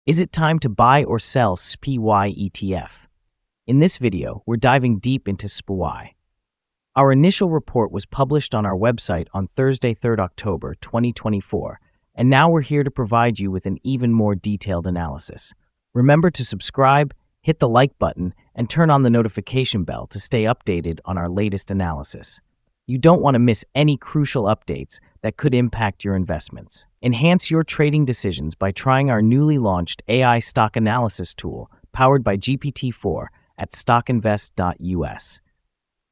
Is it time to buy or sell SPY ETF? In this video, we're diving deep into SPY. Our initial report was published on our website on Thursday, 3rd October 2024, and now we're here to provide you with an even more detailed analysis. Remember to subscribe, hit the like button, and turn on the notification bell to stay updated on our latest analysis. You don't want to miss any crucial updates that could impact your investments. Enhance your trading decisions by trying our newly launched AI stock analysis tool powered by GPT-4 at StockInvest.us.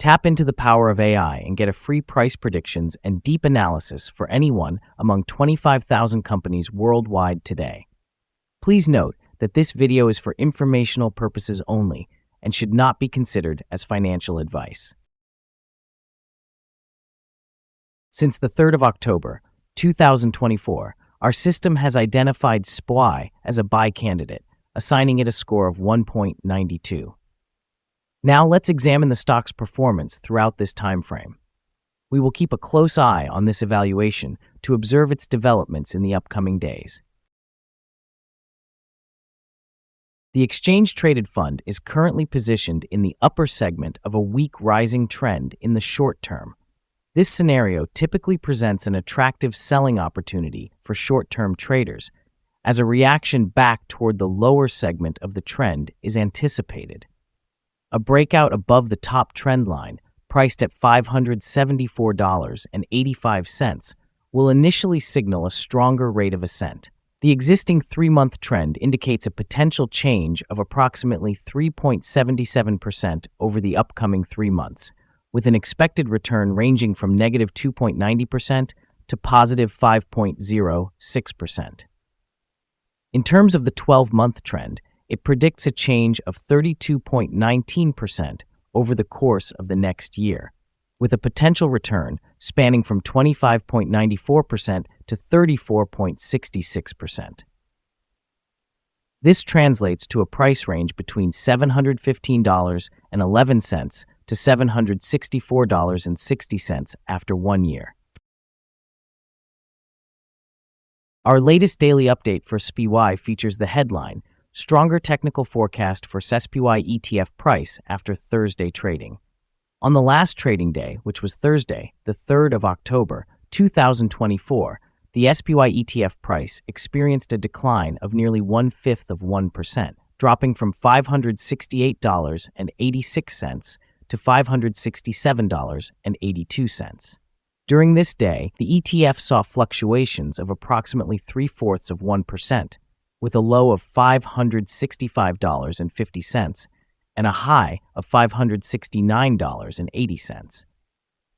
Tap into the power of AI and get a free price predictions and deep analysis for anyone among 25,000 companies worldwide today. Please note that this video is for informational purposes only and should not be considered as financial advice. Since the 3rd of October, 2024, our system has identified SPY as a buy candidate, assigning it a score of 1.92. Now let's examine the stock's performance throughout this time frame. We will keep a close eye on this evaluation to observe its developments in the upcoming days. The exchange-traded fund is currently positioned in the upper segment of a weak rising trend in the short term. This scenario typically presents an attractive selling opportunity for short-term traders, as a reaction back toward the lower segment of the trend is anticipated. A breakout above the top trend line, priced at $574.85, will initially signal a stronger rate of ascent. The existing 3-month trend indicates a potential change of approximately 3.77% over the upcoming 3 months, with an expected return ranging from negative 2.90% to positive 5.06%. In terms of the 12-month trend, it predicts a change of 32.19% over the course of the next year, with a potential return spanning from 25.94% to 34.66%. This translates to a price range between $715.11 to $764.60 after 1 year. Our latest daily update for SPY features the headline, Stronger Technical Forecast for SPY ETF Price After Thursday Trading. On the last trading day, which was Thursday, the 3rd of October, 2024, the SPY ETF price experienced a decline of nearly 0.1%, dropping from $568.86 to $567.82. During this day, the ETF saw fluctuations of approximately 0.75%, with a low of $565.50 and a high of $569.80.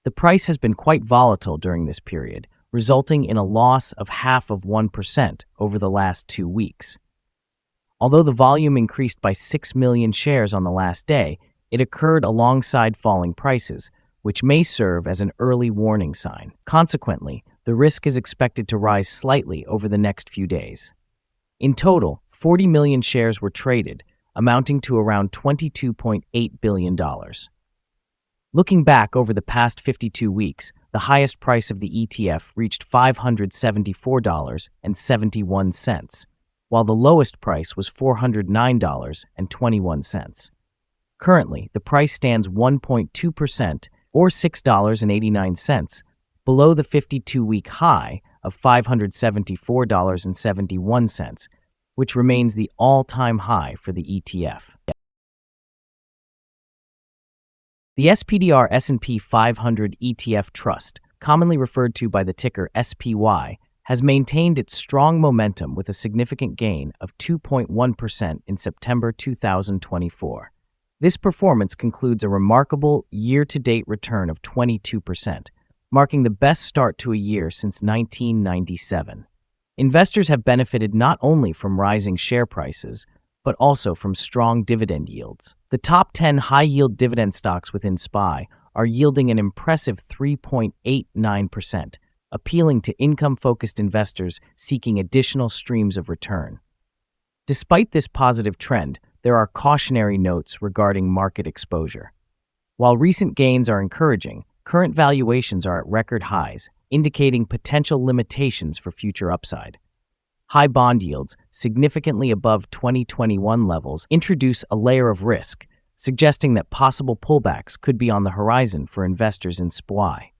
The price has been quite volatile during this period, resulting in a loss of 0.5% over the last 2 weeks. Although the volume increased by 6 million shares on the last day, it occurred alongside falling prices, which may serve as an early warning sign. Consequently, the risk is expected to rise slightly over the next few days. In total, 40 million shares were traded, amounting to around $22.8 billion. Looking back over the past 52 weeks, the highest price of the ETF reached $574.71, while the lowest price was $409.21. Currently, the price stands 1.2%, or $6.89, below the 52-week high of $574.71, which remains the all-time high for the ETF. The SPDR S&P 500 ETF Trust, commonly referred to by the ticker SPY, has maintained its strong momentum with a significant gain of 2.1% in September 2024. This performance concludes a remarkable year-to-date return of 22%, marking the best start to a year since 1997. Investors have benefited not only from rising share prices, but also from strong dividend yields. The top 10 high-yield dividend stocks within SPY are yielding an impressive 3.89%, appealing to income-focused investors seeking additional streams of return. Despite this positive trend, there are cautionary notes regarding market exposure. While recent gains are encouraging, current valuations are at record highs, indicating potential limitations for future upside. High bond yields, significantly above 2021 levels, introduce a layer of risk, suggesting that possible pullbacks could be on the horizon for investors in SPY.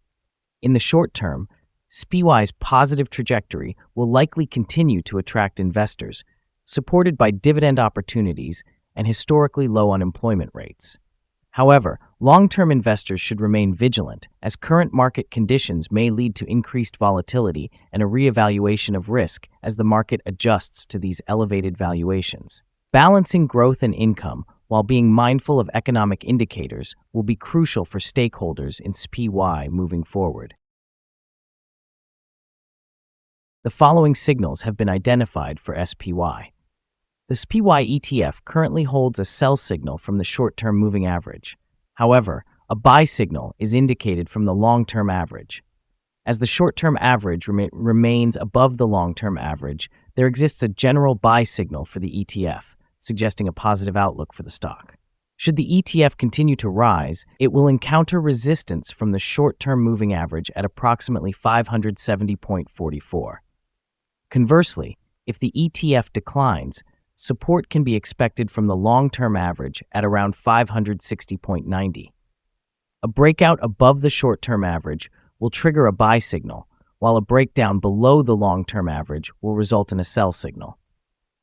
In the short term, SPY's positive trajectory will likely continue to attract investors, supported by dividend opportunities and historically low unemployment rates. However, long-term investors should remain vigilant, as current market conditions may lead to increased volatility and a reevaluation of risk as the market adjusts to these elevated valuations. Balancing growth and income while being mindful of economic indicators will be crucial for stakeholders in SPY moving forward. The following signals have been identified for SPY. The SPY ETF currently holds a sell signal from the short-term moving average. However, a buy signal is indicated from the long-term average. As the short-term average remains above the long-term average, there exists a general buy signal for the ETF, suggesting a positive outlook for the stock. Should the ETF continue to rise, it will encounter resistance from the short-term moving average at approximately 570.44. Conversely, if the ETF declines, support can be expected from the long-term average at around 560.90. A breakout above the short-term average will trigger a buy signal, while a breakdown below the long-term average will result in a sell signal.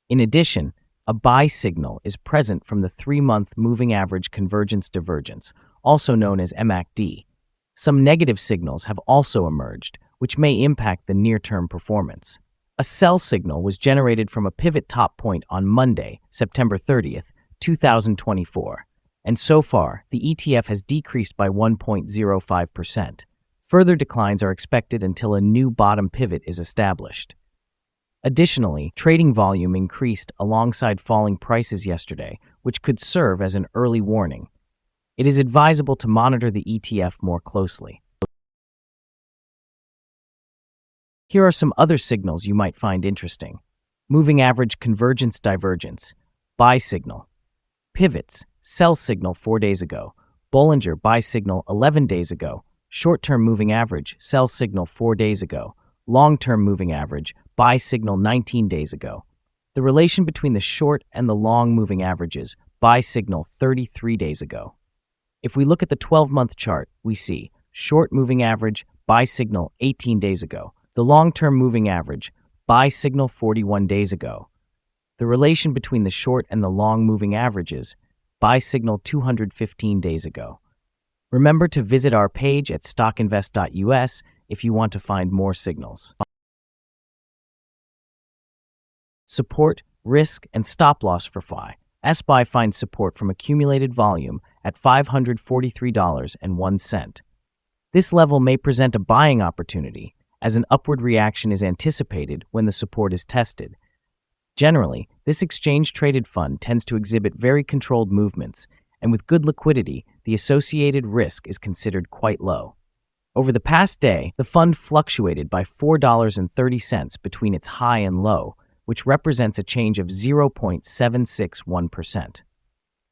In addition, a buy signal is present from the 3-month moving average convergence divergence, also known as MACD. Some negative signals have also emerged, which may impact the near-term performance. A sell signal was generated from a pivot top point on Monday, September 30th, 2024, and so far, the ETF has decreased by 1.05%. Further declines are expected until a new bottom pivot is established. Additionally, trading volume increased alongside falling prices yesterday, which could serve as an early warning. It is advisable to monitor the ETF more closely. Here are some other signals you might find interesting. Moving average convergence divergence, buy signal. Pivots, sell signal 4 days ago. Bollinger buy signal 11 days ago. Short-term moving average, sell signal 4 days ago. Long-term moving average, buy signal 19 days ago. The relation between the short and the long moving averages, buy signal 33 days ago. If we look at the 12-month chart, we see short moving average, buy signal 18 days ago. The long-term moving average, buy signal 41 days ago. The relation between the short and the long moving averages, buy signal 215 days ago. Remember to visit our page at StockInvest.us if you want to find more signals. Support, risk, and stop loss for SPY. SPY finds support from accumulated volume at $543.01. This level may present a buying opportunity, as an upward reaction is anticipated when the support is tested. Generally, this exchange-traded fund tends to exhibit very controlled movements, and with good liquidity, the associated risk is considered quite low. Over the past day, the fund fluctuated by $4.30 between its high and low, which represents a change of 0.761%.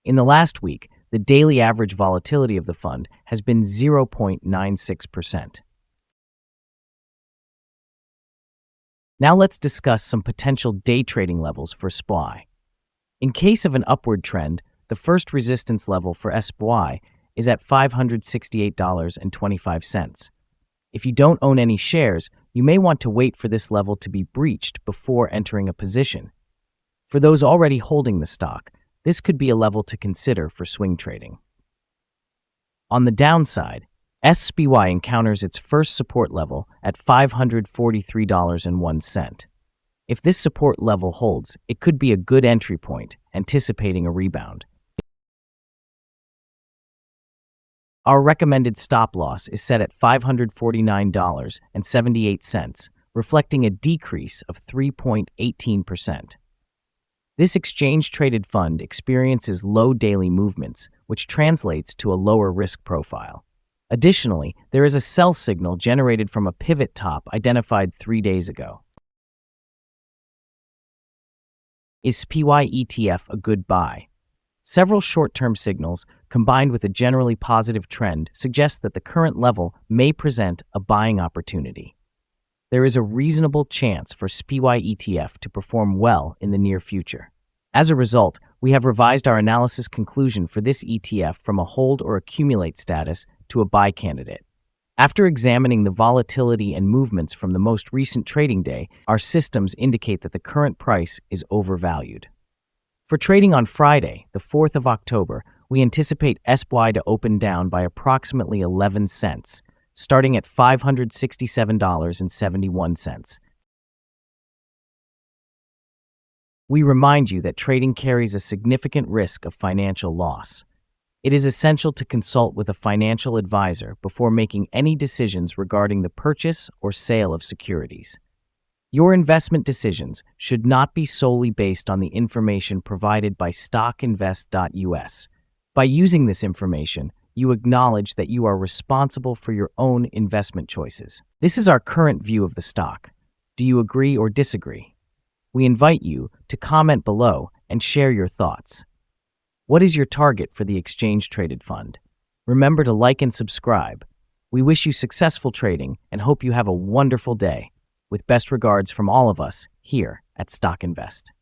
In the last week, the daily average volatility of the fund has been 0.96%. Now let's discuss some potential day trading levels for SPY. In case of an upward trend, the first resistance level for SPY is at $568.25. If you don't own any shares, you may want to wait for this level to be breached before entering a position. For those already holding the stock, this could be a level to consider for swing trading. On the downside, SPY encounters its first support level at $543.01. If this support level holds, it could be a good entry point, anticipating a rebound. Our recommended stop loss is set at $549.78, reflecting a decrease of 3.18%. This exchange-traded fund experiences low daily movements, which translates to a lower risk profile. Additionally, there is a sell signal generated from a pivot top identified 3 days ago. Is SPY ETF a good buy? Several short-term signals, combined with a generally positive trend, suggest that the current level may present a buying opportunity. there is a reasonable chance for SPY ETF to perform well in the near future. As a result, we have revised our analysis conclusion for this ETF from a hold or accumulate status to a buy candidate. After examining the volatility and movements from the most recent trading day, our systems indicate that the current price is overvalued. For trading on Friday, the 4th of October, we anticipate SPY to open down by approximately 11 cents, starting at $567.71. We remind you that trading carries a significant risk of financial loss. It is essential to consult with a financial advisor before making any decisions regarding the purchase or sale of securities. Your investment decisions should not be solely based on the information provided by StockInvest.us. By using this information, you acknowledge that you are responsible for your own investment choices. This is our current view of the stock. Do you agree or disagree? We invite you to comment below and share your thoughts. What is your target for the exchange-traded fund? Remember to like and subscribe. We wish you successful trading and hope you have a wonderful day. With best regards from all of us here at Stock Invest.